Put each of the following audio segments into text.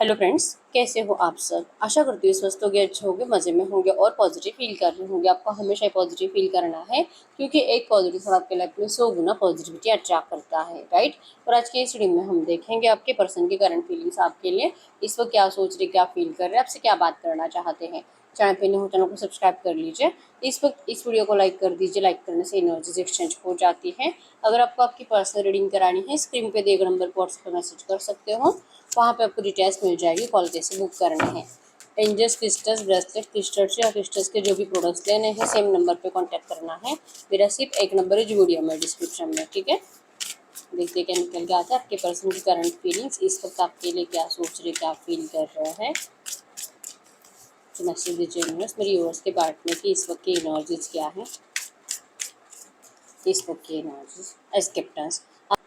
Hello friends, कैसे हो आप सब। आशा करती हूँ स्वस्थ होंगे, अच्छे होंगे, मज़े में होंगे और पॉजिटिव फील कर रहे होंगे। आपको हमेशा पॉजिटिव फील करना है क्योंकि एक पॉजिटिव थॉट आपके लाइफ में 100 गुना पॉजिटिविटी अट्रैक्ट करता है, राइट। और आज की इस वीडियो में हम देखेंगे आपके पर्सन की करंट फीलिंग्स आपके लिए, इस वक्त क्या सोच रहे, क्या फील कर रहे हैं, आपसे क्या बात करना चाहते हैं। चैनल पे नहीं हो चैनल को सब्सक्राइब कर लीजिए। इस वक्त इस वीडियो को लाइक कर दीजिए। लाइक करने से एनर्जीज एक्सचेंज हो जाती है। अगर आपको आपकी पर्सनल रीडिंग करानी है, स्क्रीन पे दिए गए नंबर पर व्हाट्सएप पर मैसेज कर सकते हो, वहाँ पे आपको डिटेल्स मिल जाएगी। कॉल कैसे बुक करना है। एंजल्स, क्रिस्टल्स, ब्रेसलेट, क्रिस्टल्स या क्रिस्टल्स के जो भी प्रोडक्ट्स लेने हैं सेम नंबर पे कांटेक्ट करना है। मेरा सिर्फ एक नंबर है जो वीडियो में डिस्क्रिप्शन में, ठीक है। देखते क्या निकल के आता है आपके पर्सन की करंट फीलिंग्स, इस वक्त आपके लिए क्या सोच रहे, क्या फील कर रहे हैं। तो मैसेज दीजिए यूनिवर्स मेरी व्यूअर्स के पार्ट में कि इस वक्त की एनर्जीज क्या है। इस वक्त की एनर्जीज एक्सेप्टेंस,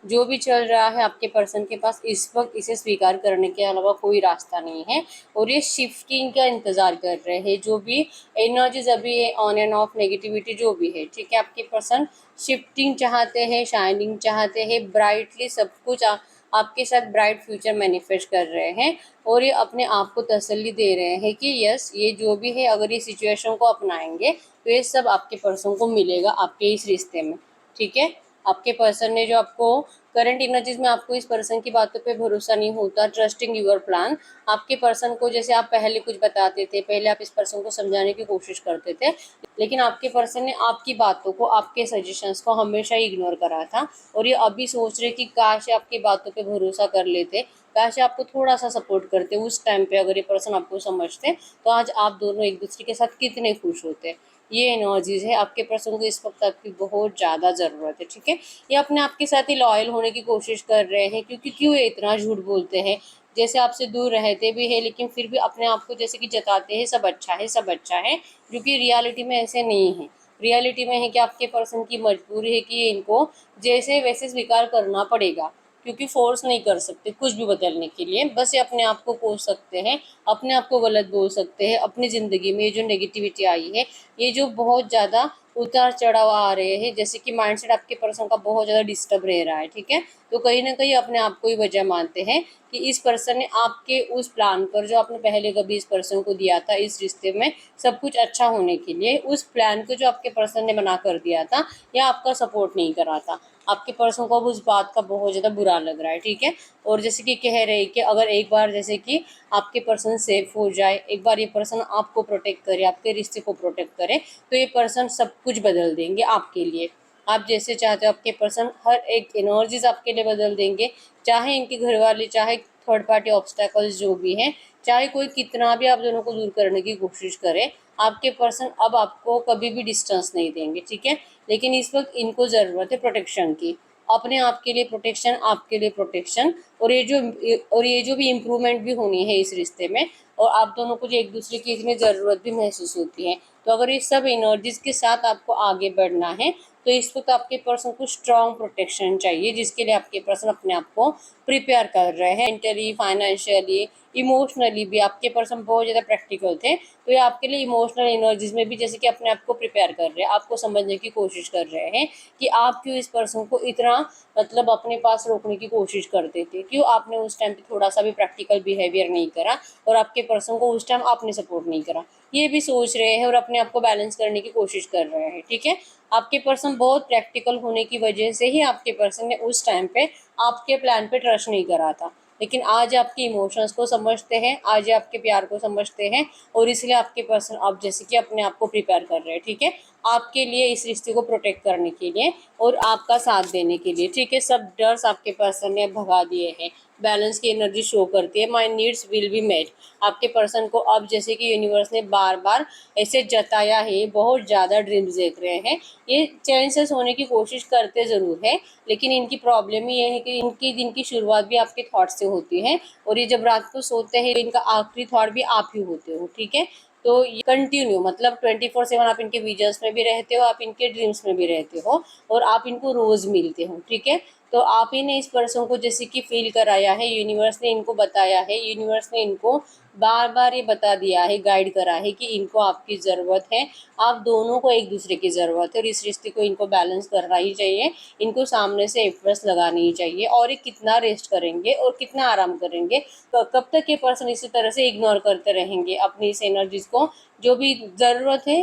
जो भी चल रहा है आपके पर्सन के पास इस वक्त इसे स्वीकार करने के अलावा कोई रास्ता नहीं है और ये शिफ्टिंग का इंतज़ार कर रहे हैं। जो भी एनर्जीज अभी है, ऑन एंड ऑफ नेगेटिविटी जो भी है, ठीक है। आपके पर्सन शिफ्टिंग चाहते हैं, शाइनिंग चाहते हैं, ब्राइटली सब कुछ आपके साथ ब्राइट फ्यूचर मैनिफेस्ट कर रहे हैं और ये अपने आप को तसल्ली दे रहे हैं कि यस, ये जो भी है अगर ये सिचुएशन को अपनाएंगे तो ये सब आपके पर्सन को मिलेगा आपके इस रिश्ते में, ठीक है। आपके पर्सन ने जो आपको करंट एनर्जीज में आपको इस पर्सन की बातों पे भरोसा नहीं होता, ट्रस्टिंग यूर प्लान। आपके पर्सन को जैसे आप पहले कुछ बताते थे, पहले आप इस पर्सन को समझाने की कोशिश करते थे, लेकिन आपके पर्सन ने आपकी बातों को, आपके सजेशंस को हमेशा इग्नोर करा था और ये अभी सोच रहे कि काश आपकी बातों पे भरोसा कर लेते, काश आपको थोड़ा सा सपोर्ट करते उस टाइम पे। अगर ये पर्सन आपको समझते तो आज आप दोनों एक दूसरे के साथ कितने खुश होते। ये एनर्जीज है आपके पर्सन को इस वक्त आपकी बहुत ज़्यादा ज़रूरत है, ठीक है। ये अपने आप के साथ ही लॉयल होने की कोशिश कर रहे हैं क्योंकि क्यों ये इतना झूठ बोलते हैं। जैसे आपसे दूर रहते भी है लेकिन फिर भी अपने आप को जैसे कि जताते हैं सब अच्छा है, सब अच्छा है, जो कि रियलिटी में ऐसे नहीं है। रियलिटी में है कि आपके पर्सन की मजबूरी है कि इनको जैसे वैसे स्वीकार करना पड़ेगा क्योंकि फोर्स नहीं कर सकते कुछ भी बदलने के लिए। बस ये अपने आप को कोस सकते हैं, अपने आप को गलत बोल सकते हैं। अपनी ज़िंदगी में ये जो नेगेटिविटी आई है, ये जो बहुत ज़्यादा उतार चढ़ाव आ रहे हैं, जैसे कि माइंडसेट आपके पर्सन का बहुत ज़्यादा डिस्टर्ब रह रहा है, ठीक है। तो कहीं ना कहीं अपने आप को ही वजह मानते हैं कि इस पर्सन ने आपके उस प्लान पर जो आपने पहले कभी इस पर्सन को दिया था इस रिश्ते में सब कुछ अच्छा होने के लिए, उस प्लान को जो आपके पर्सन ने मना कर दिया था या आपका सपोर्ट नहीं करा था, आपके पर्सन को अब उस बात का बहुत ज़्यादा बुरा लग रहा है, ठीक है। और जैसे कि कह रहे हैं कि अगर एक बार जैसे कि आपके पर्सन सेफ हो जाए, एक बार ये पर्सन आपको प्रोटेक्ट करे, आपके रिश्ते को प्रोटेक्ट करे, तो ये पर्सन सब कुछ बदल देंगे आपके लिए। आप जैसे चाहते हो आपके पर्सन हर एक एनर्जीज आपके लिए बदल देंगे। चाहे इनके घर वाले, चाहे थर्ड पार्टी ऑब्स्टेकल्स जो भी हैं, चाहे कोई कितना भी आप दोनों को दूर करने की कोशिश करे, आपके पर्सन अब आपको कभी भी डिस्टेंस नहीं देंगे, ठीक है। लेकिन इस वक्त इनको ज़रूरत है प्रोटेक्शन की, अपने आप के लिए प्रोटेक्शन, आपके लिए प्रोटेक्शन। और ये जो भी इम्प्रूवमेंट भी होनी है इस रिश्ते में, और आप दोनों को जो एक दूसरे की इसमें ज़रूरत भी महसूस होती है। तो अगर ये सब एनर्जीज के साथ आपको आगे बढ़ना है तो इस वक्त आपके पर्सन को स्ट्रॉन्ग प्रोटेक्शन चाहिए, जिसके लिए आपके पर्सन अपने आप को प्रिपेयर कर रहे हैं। मेंटली, फाइनेंशियली, इमोशनली भी आपके पर्सन बहुत ज़्यादा प्रैक्टिकल थे, तो ये आपके लिए इमोशनल एनर्जीज में भी जैसे कि अपने आप को प्रिपेयर कर रहे हैं, आपको समझने की कोशिश कर रहे हैं कि आप क्यों इस पर्सन को इतना मतलब अपने पास रोकने की कोशिश करते थे, क्यों आपने उस टाइम पे थोड़ा सा भी प्रैक्टिकल बिहेवियर नहीं करा और आपके पर्सन को उस टाइम आपने सपोर्ट नहीं करा। ये भी सोच रहे हैं और अपने आप को बैलेंस करने की कोशिश कर रहे हैं, ठीक है। आपके पर्सन बहुत प्रैक्टिकल होने की वजह से ही आपके पर्सन ने उस टाइम पे आपके प्लान पे ट्रस्ट नहीं करा था, लेकिन आज आपके इमोशंस को समझते हैं, आज आपके प्यार को समझते हैं और इसलिए आपके पर्सन अब जैसे कि अपने आप को प्रिपेयर कर रहे हैं, ठीक है, आपके लिए, इस रिश्ते को प्रोटेक्ट करने के लिए और आपका साथ देने के लिए, ठीक है। सब डर्स आपके पर्सन ने भगा दिए हैं। बैलेंस की एनर्जी शो करती है, my needs will be met. आपके पर्सन को अब जैसे कि यूनिवर्स ने बार बार ऐसे जताया है, बहुत ज़्यादा ड्रीम्स देख रहे हैं। ये चेंजेस होने की कोशिश करते ज़रूर है, लेकिन इनकी प्रॉब्लम ही ये है कि इनकी दिन की शुरुआत भी आपके थॉट से होती है और ये जब रात को सोते हैं इनका आखिरी थॉट भी आप ही होते हो, ठीक है। तो ये कंटिन्यू मतलब 24/7 आप इनके विजन्स में भी रहते हो, आप इनके ड्रीम्स में भी रहते हो और आप इनको रोज़ मिलते हो, ठीक है। तो आप ही ने इस पर्सन को जैसे कि फील कराया है, यूनिवर्स ने इनको बताया है, यूनिवर्स ने इनको बार बार ये बता दिया है, गाइड करा है कि इनको आपकी ज़रूरत है, आप दोनों को एक दूसरे की ज़रूरत है और इस रिश्ते को इनको बैलेंस करना ही चाहिए, इनको सामने से एफर्ट्स लगानी ही चाहिए। और ये कितना रेस्ट करेंगे और कितना आराम करेंगे, तो कब तक ये पर्सन इसी तरह से इग्नोर करते रहेंगे अपनी इस एनर्जीज को, जो भी ज़रूरत है।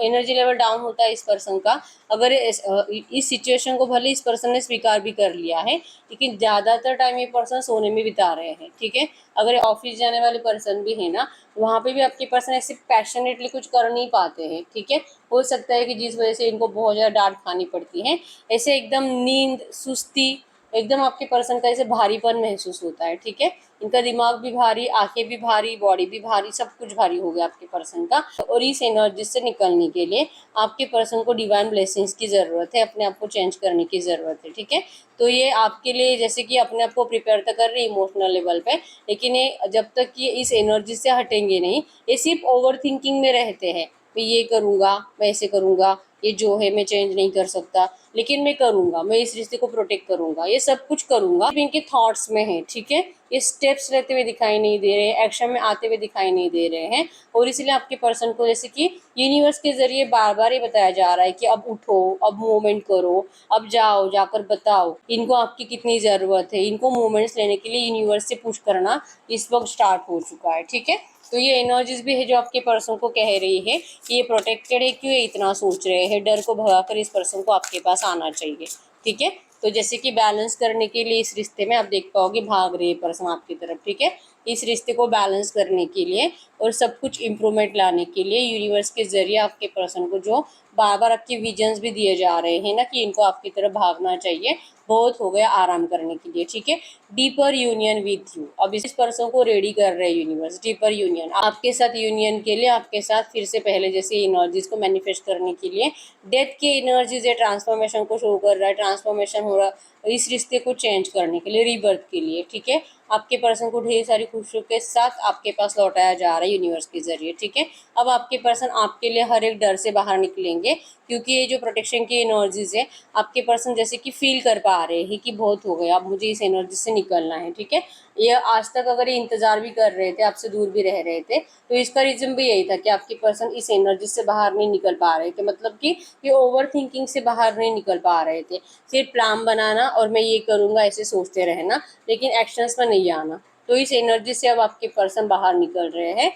एनर्जी लेवल डाउन होता है इस पर्सन का। अगर इस सिचुएशन को भले इस पर्सन ने स्वीकार भी कर लिया है, लेकिन ज़्यादातर टाइम ये पर्सन सोने में बिता रहे हैं, ठीक है। अगर ऑफिस जाने वाले पर्सन भी है ना, वहाँ पे भी आपके पर्सन ऐसे पैशनेटली कुछ कर नहीं पाते हैं, ठीक है। हो सकता है कि जिस वजह से इनको बहुत ज़्यादा डांट खानी पड़ती है, ऐसे एकदम नींद, सुस्ती, एकदम आपके पर्सन का ऐसे भारीपन महसूस होता है, ठीक है। इनका दिमाग भी भारी, आंखें भी भारी, बॉडी भी भारी, सब कुछ भारी हो गया आपके पर्सन का। और इस एनर्जी से निकलने के लिए आपके पर्सन को डिवाइन ब्लेसिंग्स की ज़रूरत है, अपने आप को चेंज करने की ज़रूरत है, ठीक है। तो ये आपके लिए जैसे कि अपने आप को प्रिपेयर तो कर रहे हैं इमोशनल लेवल पे, लेकिन ये जब तक ये इस एनर्जी से हटेंगे नहीं, ये सिर्फ ओवर थिंकिंग में रहते हैं। मैं ये करूँगा, मैं ऐसे करूँगा, ये जो है मैं चेंज नहीं कर सकता, लेकिन मैं करूँगा, मैं इस रिश्ते को प्रोटेक्ट करूँगा, ये सब कुछ करूँगा, इनके थॉट्स में है, ठीक है। ये स्टेप्स लेते हुए दिखाई नहीं दे रहे, एक्शन में आते हुए दिखाई नहीं दे रहे हैं। और इसलिए आपके पर्सन को जैसे कि यूनिवर्स के जरिए बार बार ये बताया जा रहा है कि अब उठो, अब मूवमेंट करो, अब जाओ, जाकर बताओ इनको आपकी कितनी ज़रूरत है। इनको मूवमेंट्स लेने के लिए यूनिवर्स से पुश करना इस वक्त स्टार्ट हो चुका है, ठीक है। तो ये एनर्जीज भी है जो आपके पर्सन को कह रही है कि ये प्रोटेक्टेड है, क्यों ये इतना सोच रहे हैं। डर को भगाकर इस पर्सन को आपके पास आना चाहिए, ठीक है। तो जैसे कि बैलेंस करने के लिए इस रिश्ते में आप देख पाओगे भाग रहे पर्सन आपकी तरफ, ठीक है। इस रिश्ते को बैलेंस करने के लिए और सब कुछ इम्प्रूवमेंट लाने के लिए यूनिवर्स के जरिए आपके पर्सन को जो बार बार आपके विजन्स भी दिए जा रहे हैं ना कि इनको आपकी तरफ भागना चाहिए, बहुत हो गया आराम करने के लिए, ठीक है। डीपर यूनियन विथ यू, अब इस पर्सन को रेडी कर रहे हैं यूनिवर्स, डीपर यूनियन आपके साथ, यूनियन के लिए आपके साथ फिर से पहले जैसे एनर्जीज को मैनिफेस्ट करने के लिए। डेथ की एनर्जीज है, ट्रांसफॉर्मेशन को शो कर रहा है, ट्रांसफॉर्मेशन हो रहा है इस रिश्ते को चेंज करने के लिए, रीबर्थ के लिए, ठीक है। आपके पर्सन को ढेर सारी खुशियों के साथ आपके पास लौटाया जा रहा है यूनिवर्स के जरिए, ठीक है। अब आपके पर्सन आपके लिए हर एक डर से बाहर निकलेंगे, क्योंकि ये जो प्रोटेक्शन की एनर्जीज है आपके पर्सन जैसे कि फील कर पा रहे हैं कि बहुत हो गया, अब मुझे इस एनर्जी से निकलना है, ठीक है। ये आज तक अगर ये इंतजार भी कर रहे थे, आपसे दूर भी रह रहे थे, तो इसका रीजन भी यही था कि आपके पर्सन इस एनर्जी से बाहर नहीं निकल पा रहे थे, मतलब कि ये ओवर थिंकिंग से बाहर नहीं निकल पा रहे थे। सिर्फ प्लान बनाना और मैं ये करूँगा ऐसे सोचते रहना, लेकिन एक्शंस में नहीं आना। तो इस एनर्जी से अब आपके पर्सन बाहर निकल रहे हैं।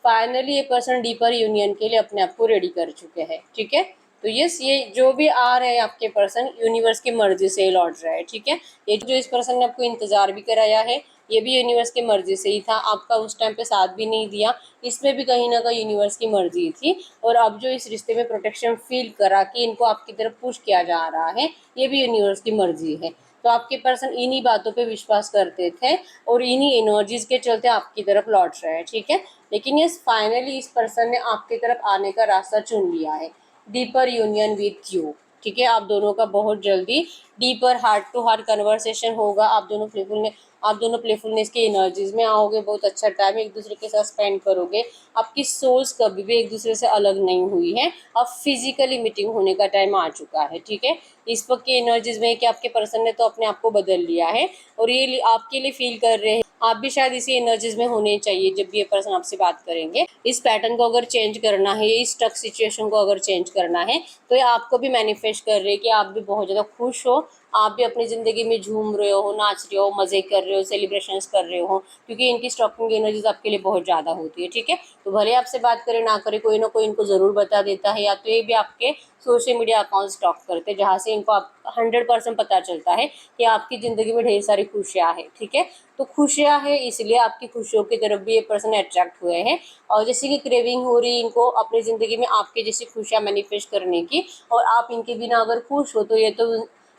फाइनली ये पर्सन डीपर यूनियन के लिए अपने आप को रेडी कर चुके हैं, ठीक है। तो यस, ये जो भी आ रहे हैं आपके पर्सन यूनिवर्स की मर्जी से ही लौट रहा है, ठीक है। ये जो इस पर्सन ने आपको इंतजार भी कराया है, ये भी यूनिवर्स की मर्जी से ही था, आपका उस टाइम पे साथ भी नहीं दिया, इसमें भी कहीं ना कहीं यूनिवर्स की मर्जी थी। और अब जो इस रिश्ते में प्रोटेक्शन फील करा कि इनको आपकी तरफ पुश किया जा रहा है, ये भी यूनिवर्स की मर्जी है। तो आपके पर्सन इन्हीं बातों पे विश्वास करते थे और इन्हीं एनर्जीज के चलते आपकी तरफ लौट रहे हैं, ठीक है। लेकिन ये फाइनली इस पर्सन ने आपकी तरफ आने का रास्ता चुन लिया है, डीपर यूनियन विथ यू, ठीक है। आप दोनों का बहुत जल्दी deeper heart to heart conversation होगा, आप दोनों प्लेफुलनेस की एनर्जीज में आओगे, बहुत अच्छा टाइम एक दूसरे के साथ स्पेंड करोगे। आपकी सोल्स कभी भी एक दूसरे से अलग नहीं हुई है, अब फिजिकली मीटिंग होने का टाइम आ चुका है, ठीक है। इस वक्त की एनर्जीज में कि आपके पर्सन ने तो अपने आप को बदल लिया है और ये आपके लिए फील कर रहे हैं, आप भी शायद इसी एनर्जीज में होने चाहिए जब भी ये पर्सन आपसे बात करेंगे। इस पैटर्न को अगर चेंज करना है, इस स्टक सिचुएशन को अगर चेंज करना है, तो ये आपको भी मैनिफेस्ट कर रहे हैं कि आप भी बहुत ज़्यादा खुश हो, आप भी अपनी ज़िंदगी में झूम रहे हो, नाच रहे हो, मज़े कर रहे हो, सेलिब्रेशंस कर रहे हो, क्योंकि इनकी स्टॉकिंग एनर्जीज आपके लिए बहुत ज़्यादा होती है, ठीक है। तो भले आपसे बात करें ना करें, कोई ना कोई इनको ज़रूर बता देता है, या तो ये भी आपके सोशल मीडिया अकाउंट स्टॉक करते हैं, जहाँ से इनको आप 100% पता चलता है कि आपकी ज़िंदगी में ढेर सारी खुशियाँ हैं, ठीक है। तो खुशियाँ हैं, इसलिए आपकी खुशियों की तरफ भी ये पर्सन अट्रैक्ट हुए हैं। और जैसे कि क्रेविंग हो रही इनको अपनी ज़िंदगी में आपके जैसी खुशियाँ मैनिफेस्ट करने की, और आप इनके बिना अगर खुश हो तो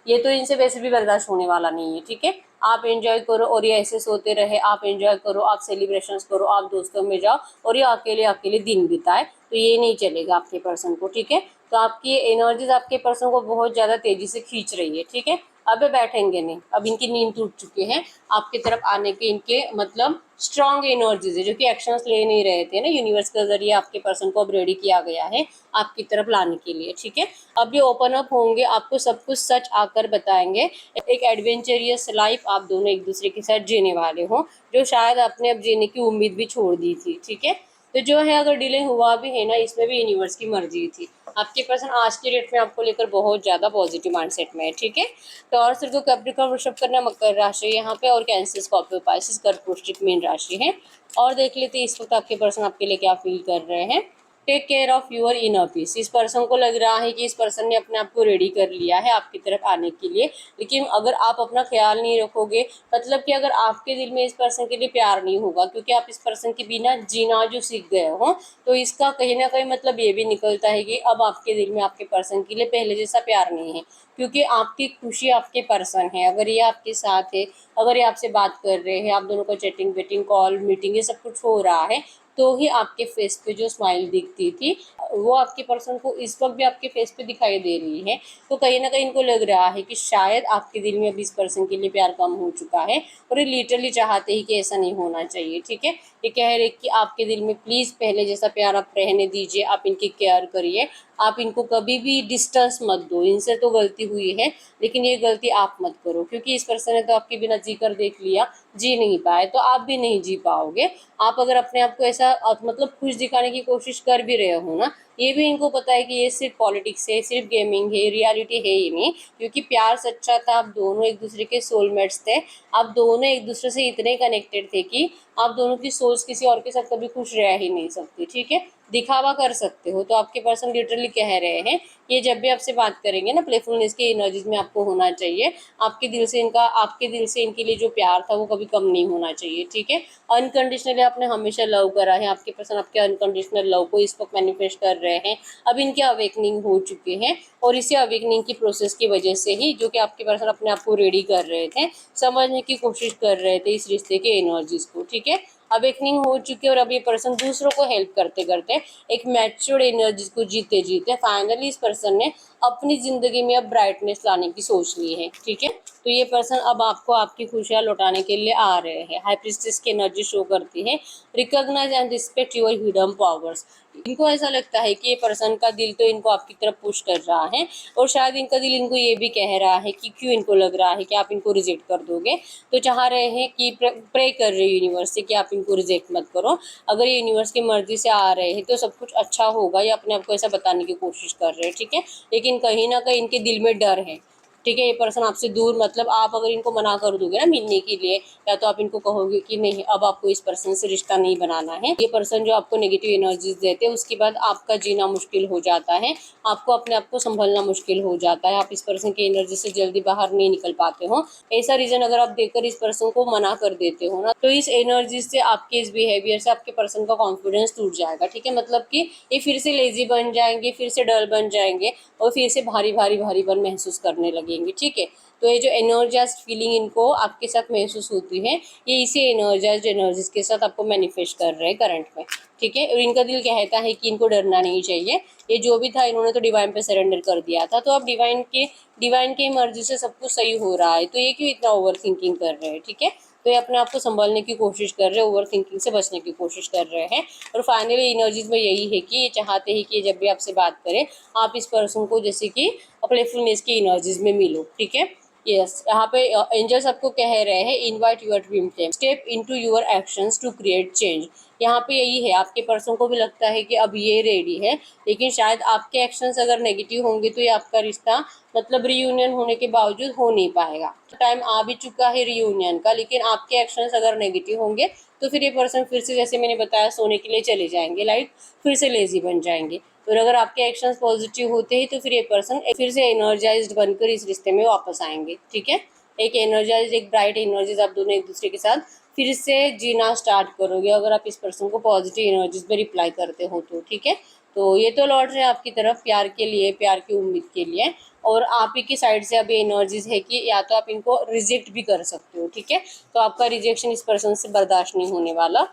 ये तो इनसे वैसे भी बर्दाश्त होने वाला नहीं है, ठीक है। आप एंजॉय करो और ये ऐसे सोते रहे, आप एंजॉय करो, आप सेलिब्रेशंस करो, आप दोस्तों में जाओ और ये अकेले अकेले दिन बिताए, तो ये नहीं चलेगा आपके पर्सन को, ठीक है। तो आपकी एनर्जीज आपके पर्सन को बहुत ज़्यादा तेजी से खींच रही है, ठीक है। अब ये बैठेंगे नहीं, अब इनकी नींद टूट चुकी है, आपकी तरफ आने के इनके मतलब स्ट्रॉन्ग एनर्जीज है, जो कि एक्शंस ले नहीं रहे थे ना, यूनिवर्स के जरिए आपके पर्सन को अब रेडी किया गया है आपकी तरफ लाने के लिए, ठीक है। अब ये ओपन अप होंगे, आपको सब कुछ सच आकर बताएंगे। एक एडवेंचरियस लाइफ आप दोनों एक दूसरे के साथ जीने वाले हो, जो शायद आपने अब जीने की उम्मीद भी छोड़ दी थी, ठीक है। तो जो है अगर डिले हुआ भी है ना, इसमें भी यूनिवर्स की मर्जी थी। आपके पर्सन आज के डेट में आपको लेकर बहुत ज़्यादा पॉजिटिव माइंडसेट में है, ठीक है। तो और सिर को कैप्रिकॉर्न वृषभ कन्या मकर राशि यहाँ पे, और कैंसर स्कॉर्पियो पाइसेस कर्क वृश्चिक मीन राशि है। और देख लेते हैं इस वक्त आपके पर्सन आपके लिए क्या फील कर रहे हैं। Take care of your inner peace. इस पर्सन को लग रहा है कि इस पर्सन ने अपने आप को रेडी कर लिया है आपकी तरफ आने के लिए, लेकिन अगर आप अपना ख्याल नहीं रखोगे, मतलब कि अगर आपके दिल में इस पर्सन के लिए प्यार नहीं होगा, क्योंकि आप इस पर्सन के बिना जीना जो सीख गए हो, तो इसका कहीं ना कहीं मतलब ये भी निकलता है कि अब आपके दिल में आपके पर्सन के लिए पहले जैसा प्यार नहीं है, क्योंकि आपकी खुशी आपके पर्सन है। अगर ये आपके साथ है, अगर ये आपसे बात कर रहे हैं, आप दोनों को चैटिंग वेटिंग कॉल मीटिंग ये सब कुछ हो रहा है, तो ही आपके फेस पे जो स्माइल दिखती थी वो आपके पर्सन को इस वक्त भी आपके फेस पे दिखाई दे रही है। तो कहीं ना कहीं इनको लग रहा है कि शायद आपके दिल में अभी इस पर्सन के लिए प्यार कम हो चुका है, और ये लिटरली चाहते ही कि ऐसा नहीं होना चाहिए, ठीक है। ये कह रहे कि आपके दिल में प्लीज़ पहले जैसा प्यार आप रहने दीजिए, आप इनकी केयर करिए, आप इनको कभी भी डिस्टेंस मत दो। इनसे तो गलती हुई है, लेकिन ये गलती आप मत करो, क्योंकि इस पर्सन ने तो आपके बिना जी कर देख लिया, जी नहीं पाए तो आप भी नहीं जी पाओगे। आप अगर अपने आप को ऐसा मतलब खुश दिखाने की कोशिश कर भी रहे हो ना, ये भी इनको पता है कि ये सिर्फ पॉलिटिक्स है, सिर्फ गेमिंग है, रियलिटी है ही नहीं। क्योंकि प्यार सच्चा था, आप दोनों एक दूसरे के सोलमेट्स थे, आप दोनों एक दूसरे से इतने कनेक्टेड थे कि आप दोनों की सोच किसी और के साथ कभी खुश रह ही नहीं सकती, ठीक है। दिखावा कर सकते हो। तो आपके पर्सन लिटरली कह रहे हैं, ये जब भी आपसे बात करेंगे ना, प्लेफुलनेस की एनर्जीज में आपको होना चाहिए। आपके दिल से इनके लिए जो प्यार था वो कभी कम नहीं होना चाहिए, ठीक है। अनकंडीशनली आपने हमेशा लव करा है, आपके पर्सन आपके अनकंडीशनल लव को इस वक्त मैनिफेस्ट कर रहे हैं। अब इनके अवेकनिंग हो चुके हैं, और इसी अवेकनिंग की प्रोसेस की वजह से ही जो कि आपके पर्सन अपने आप को रेडी कर रहे थे, समझने की कोशिश कर रहे थे इस रिश्ते के एनर्जीज को, ठीक है। अवेकनिंग हो चुकी है, और अब ये पर्सन दूसरों को हेल्प करते करते एक मैच्योर्ड एनर्जी को जीते जीते फाइनली इस पर्सन ने अपनी जिंदगी में अब ब्राइटनेस लाने की सोच ली है, ठीक है। तो ये पर्सन अब आपको आपकी खुशियां लौटाने के लिए आ रहे हैं। हाई प्रीस्टेस की एनर्जी शो करती है, recognise and respect your hidden powers. इनको ऐसा लगता है कि ये पर्सन का दिल तो इनको आपकी तरफ पुश कर रहा है, और शायद इनका दिल इनको ये भी कह रहा है कि क्यों इनको लग रहा है कि आप इनको रिजेक्ट कर दोगे। तो चाह रहे हैं कि प्रे कर रहे यूनिवर्स से कि आप इनको रिजेक्ट मत करो। अगर ये यूनिवर्स की मर्जी से आ रहे हैं तो सब कुछ अच्छा होगा, या अपने आप को ऐसा बताने की कोशिश कर रहे हैं, ठीक है। लेकिन कहीं ना कहीं इनके दिल में डर है, ठीक है। ये पर्सन आपसे दूर, मतलब आप अगर इनको मना कर दोगे ना मिलने के लिए, या तो आप इनको कहोगे कि नहीं अब आपको इस पर्सन से रिश्ता नहीं बनाना है, ये पर्सन जो आपको नेगेटिव एनर्जीज देते हैं, उसके बाद आपका जीना मुश्किल हो जाता है, आपको अपने आप को संभलना मुश्किल हो जाता है, आप इस पर्सन की एनर्जी से जल्दी बाहर नहीं निकल पाते हो। ऐसा रीजन अगर आप देकर इस पर्सन को मना कर देते हो ना, तो इस एनर्जी से, आपके इस बिहेवियर से आपके पर्सन का कॉन्फिडेंस टूट जाएगा, ठीक है। मतलब कि ये फिर से लेजी बन जाएंगे, फिर से डल बन जाएंगे, और फिर से भारी भारी भारीपन महसूस करने लगेंगे, ठीक है। तो ये जो एनर्जाइज्ड फीलिंग इनको आपके साथ महसूस होती है, ये इसी एनर्जाइज्ड एनर्जीज के साथ आपको मैनिफेस्ट कर रहे हैं करंट में, ठीक है। और इनका दिल कहता है कि इनको डरना नहीं चाहिए, ये जो भी था इन्होंने तो डिवाइन पे सरेंडर कर दिया था, तो अब डिवाइन के मर्जी से सब कुछ सही हो रहा है, तो ये क्यों इतना ओवर थिंकिंग कर रहे हैं, ठीक है। तो ये अपने आप को संभालने की कोशिश कर रहे हैं, ओवर थिंकिंग से बचने की कोशिश कर रहे हैं। और फाइनली एनर्जीज में यही है कि ये चाहते हैं कि जब भी आपसे बात करें, आप इस पर्सन को जैसे कि प्लेफुलनेस की एनर्जीज में मिलो, ठीक है। यस, यहाँ पे एंजल्स आपको कह रहे हैं, invite your dream team, step into your actions to create change. यहाँ पे यही है, आपके पर्सन को भी लगता है कि अब ये रेडी है, लेकिन शायद आपके एक्शंस अगर नेगेटिव होंगे तो ये आपका रिश्ता मतलब रियूनियन होने के बावजूद हो नहीं पाएगा। टाइम आ भी चुका है रियूनियन का, लेकिन आपके एक्शंस अगर नेगेटिव होंगे तो फिर ये पर्सन फिर से, जैसे मैंने बताया, सोने के लिए चले जाएंगे, लाइक फिर से लेजी बन जाएंगे। और अगर आपके एक्शंस पॉजिटिव होते हैं तो फिर ये पर्सन फिर से एनर्जाइज्ड बनकर इस रिश्ते में वापस आएंगे, ठीक है। एक एनर्जाइज, एक ब्राइट एनर्जीज आप दोनों एक दूसरे के साथ फिर से जीना स्टार्ट करोगे, अगर आप इस पर्सन को पॉजिटिव एनर्जीज में रिप्लाई करते हो तो, ठीक है। तो ये तो लौट रहे हैं आपकी तरफ प्यार के लिए, प्यार की उम्मीद के लिए, और आप ही की साइड से अभी एनर्जीज है कि या तो आप इनको रिजेक्ट भी कर सकते हो, ठीक है। तो आपका रिजेक्शन इस पर्सन से बर्दाश्त नहीं होने वाला।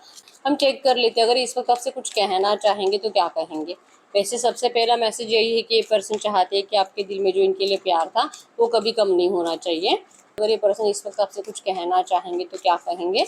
हम चेक कर लेते हैं, अगर इस वक्त आपसे कुछ कहना चाहेंगे तो क्या कहेंगे। वैसे सबसे पहला मैसेज यही है कि ये पर्सन चाहते हैं कि आपके दिल में जो इनके लिए प्यार था वो कभी कम नहीं होना चाहिए। अगर ये पर्सन इस वक्त आपसे कुछ कहना चाहेंगे तो क्या कहेंगे?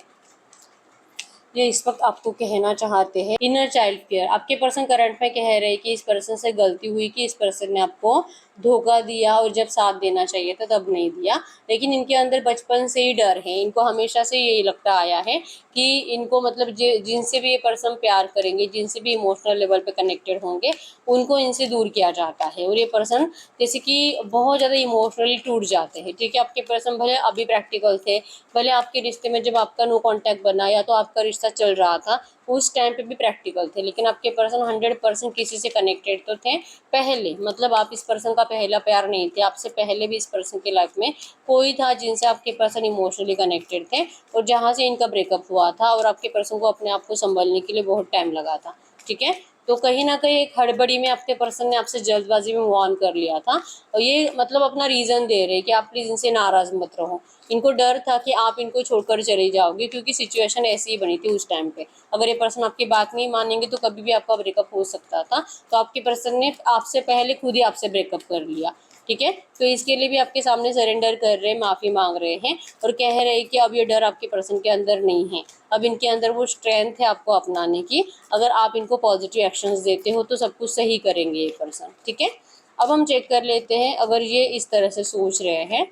ये इस वक्त आपको कहना चाहते हैं इनर चाइल्ड केयर। आपके पर्सन करंट में कह रहे हैं कि इस पर्सन से गलती हुई कि इस पर्सन ने आपको धोखा दिया और जब साथ देना चाहिए था तब नहीं दिया। लेकिन इनके अंदर बचपन से ही डर है, इनको हमेशा से यही लगता आया है कि इनको मतलब जिनसे भी ये पर्सन प्यार करेंगे, जिनसे भी इमोशनल लेवल पे कनेक्टेड होंगे, उनको इनसे दूर किया जाता है। और ये पर्सन जैसे कि बहुत ज़्यादा इमोशनली टूट जाते हैं। ठीक है, आपके पर्सन भले अभी प्रैक्टिकल थे, भले आपके रिश्ते में जब आपका नो कांटेक्ट बना या तो आपका रिश्ता चल रहा था उस टाइम पे भी प्रैक्टिकल थे, लेकिन आपके पर्सन 100% किसी से कनेक्टेड तो थे पहले। मतलब आप इस पर्सन का पहला प्यार नहीं थे, आपसे पहले भी इस पर्सन की लाइफ में कोई था जिनसे आपके पर्सन इमोशनली कनेक्टेड थे और जहाँ से इनका ब्रेकअप हुआ था और आपके पर्सन को अपने आप को संभलने के लिए बहुत टाइम लगा था। ठीक है, तो कहीं ना कहीं एक हड़बड़ी में आपके पर्सन ने आपसे जल्दबाजी में मूव ऑन कर लिया था और ये मतलब अपना रीज़न दे रहे कि आप प्लीज़ इनसे नाराज़ मत रहो। इनको डर था कि आप इनको छोड़कर चले जाओगे क्योंकि सिचुएशन ऐसी ही बनी थी उस टाइम पे। अगर ये पर्सन आपकी बात नहीं मानेंगे तो कभी भी आपका ब्रेकअप हो सकता था। तो आपके पर्सन ने आपसे पहले खुद ही आपसे ब्रेकअप कर लिया। ठीक है, तो इसके लिए भी आपके सामने सरेंडर कर रहे हैं, माफ़ी मांग रहे हैं और कह रहे हैं कि अब ये डर आपके पर्सन के अंदर नहीं है। अब इनके अंदर वो स्ट्रेंथ है आपको अपनाने की। अगर आप इनको पॉजिटिव एक्शंस देते हो तो सब कुछ सही करेंगे ये पर्सन। ठीक है, अब हम चेक कर लेते हैं अगर ये इस तरह से सोच रहे हैं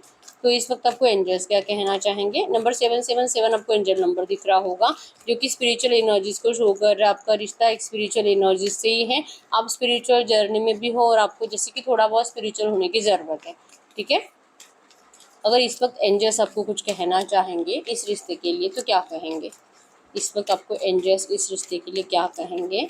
तो इस वक्त आपको एंजल्स क्या कहना चाहेंगे। नंबर 777 आपको एंजल नंबर दिख रहा होगा जो कि स्पिरिचुअल एनर्जीज को शो कर रहा है। आपका रिश्ता एक स्पिरिचुअल एनर्जी से ही है। आप स्पिरिचुअल जर्नी में भी हो और आपको जैसे कि थोड़ा बहुत स्पिरिचुअल होने की ज़रूरत है। ठीक है, अगर इस वक्त एंजल्स आपको कुछ कहना चाहेंगे इस रिश्ते के लिए तो क्या कहेंगे? इस वक्त आपको एंजल्स इस रिश्ते के लिए क्या कहेंगे?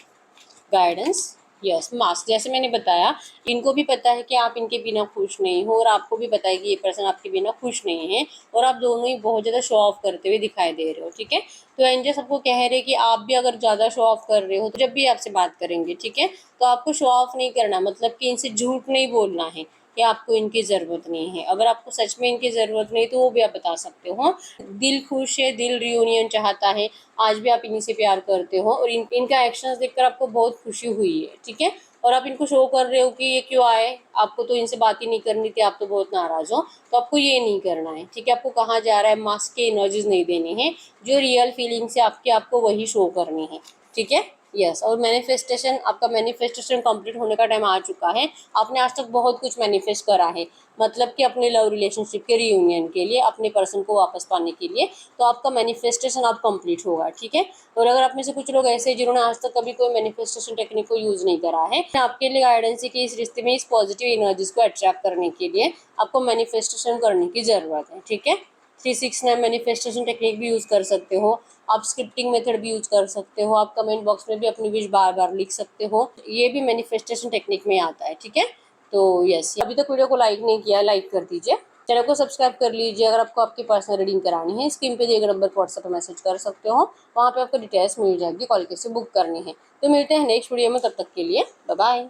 Guidance, yes mask. जैसे मैंने बताया इनको भी पता है कि आप इनके बिना खुश नहीं हो और आपको भी पता है कि ये पर्सन आपके बिना खुश नहीं है और आप दोनों ही बहुत ज़्यादा शो ऑफ करते हुए दिखाई दे रहे हो। ठीक है, तो एंजल्स आपको कह रहे हैं कि आप भी अगर ज़्यादा शो ऑफ कर रहे हो तो जब भी आपसे बात करेंगे, ठीक है, तो आपको शो ऑफ नहीं करना, मतलब कि इनसे झूठ नहीं बोलना है कि आपको इनकी ज़रूरत नहीं है। अगर आपको सच में इनकी ज़रूरत नहीं तो वो भी आप बता सकते हो। दिल खुश है, दिल रियूनियन चाहता है, आज भी आप इन्हीं से प्यार करते हो और इनका एक्शंस देखकर आपको बहुत खुशी हुई है। ठीक है, और आप इनको शो कर रहे हो कि ये क्यों आए, आपको तो इनसे बात ही नहीं करनी थी, आप तो बहुत नाराज़ हो, तो आपको ये नहीं करना है। ठीक है, आपको कहा जा रहा है मास्क के एनर्जीज नहीं देनी है, जो रियल फीलिंग्स है आपकी आपको वही शो करनी है। ठीक है, यस। और मैनिफेस्टेशन, आपका मैनिफेस्टेशन कंप्लीट होने का टाइम आ चुका है। आपने आज तक बहुत कुछ मैनिफेस्ट करा है, मतलब कि अपने लव रिलेशनशिप के रीयूनियन के लिए, अपने पर्सन को वापस पाने के लिए, तो आपका मैनिफेस्टेशन अब कंप्लीट होगा। ठीक है, और अगर आप में से कुछ लोग ऐसे जिन्होंने आज तक कभी कोई मैनिफेस्टेशन टेक्निक को यूज़ नहीं करा है, आपके लिए गाइडेंस है कि इस रिश्ते में इस पॉजिटिव एनर्जीज को अट्रैक्ट करने के लिए आपको मैनिफेस्टेशन करने की ज़रूरत है। ठीक है, 369 मैनिफेस्टेशन टेक्निक भी यूज़ कर सकते हो, आप स्क्रिप्टिंग मेथड भी यूज़ कर सकते हो, आप कमेंट बॉक्स में भी अपनी विश बार बार लिख सकते हो, ये भी मैनिफेस्टेशन टेक्निक में आता है। ठीक है, तो यस, अभी तक वीडियो को लाइक नहीं किया, लाइक कर दीजिए, चैनल को सब्सक्राइब कर लीजिए। अगर आपको आपकी पर्सनल रीडिंग करानी है स्क्रीन पे दिए गए नंबर पर व्हाट्सएप पर मैसेज कर सकते हो, वहाँ पे आपको डिटेल्स मिल जाएगी, कॉल कैसे बुक करनी है। तो मिलते हैं नेक्स्ट वीडियो में, तब तक के लिए बाय बाय।